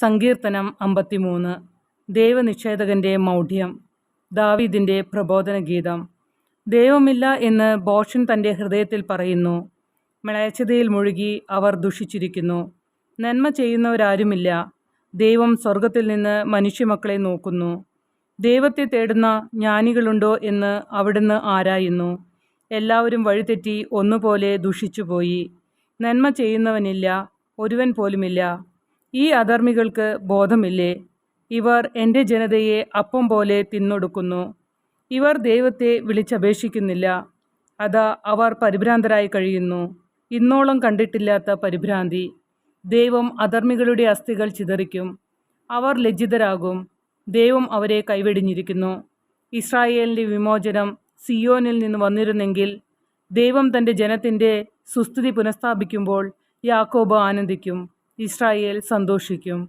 സങ്കീർത്തനം 53. ദൈവനിഷേധകന്റെ മൗഢ്യം. ദാവീദിന്റെ പ്രബോധനഗീതം. ദൈവമില്ല എന്ന് ഭോഷൻ തൻ്റെ ഹൃദയത്തിൽ പറയുന്നു. മ്ലേച്ഛതയിൽ മുഴുകി അവർ ദുഷിച്ചിരിക്കുന്നു. നന്മ ചെയ്യുന്നവരാരുമില്ല. ദൈവം സ്വർഗത്തിൽ നിന്ന് മനുഷ്യമക്കളെ നോക്കുന്നു. ദൈവത്തെ തേടുന്ന ജ്ഞാനികളുണ്ടോ എന്ന് അവിടുന്ന് ആരായുന്നു. എല്ലാവരും വഴിതെറ്റി ഒന്നുപോലെ ദുഷിച്ചുപോയി. നന്മ ചെയ്യുന്നവനില്ല, ഒരുവൻ പോലുമില്ല. ഈ അധർമ്മികൾക്ക് ബോധമില്ലേ? ഇവർ എൻ്റെ ജനതയെ അപ്പം പോലെ തിന്നൊടുക്കുന്നു. ഇവർ ദൈവത്തെ വിളിച്ചപേക്ഷിക്കുന്നില്ല. അതാ അവർ പരിഭ്രാന്തരായി കഴിയുന്നു. ഇന്നോളം കണ്ടിട്ടില്ലാത്ത പരിഭ്രാന്തി. ദൈവം അധർമ്മികളുടെ അസ്ഥികൾ ചിതറിക്കും. അവർ ലജ്ജിതരാകും. ദൈവം അവരെ കൈവെടിഞ്ഞിരിക്കുന്നു. ഇസ്രായേലിൻ്റെ വിമോചനം സിയോനിൽ നിന്ന് വന്നിരുന്നെങ്കിൽ, ദൈവം തൻ്റെ ജനത്തിൻ്റെ സുസ്ഥിതി പുനഃസ്ഥാപിക്കുമ്പോൾ യാക്കോബ് ആനന്ദിക്കും, ഇസ്രായേൽ സന്തോഷിക്കും.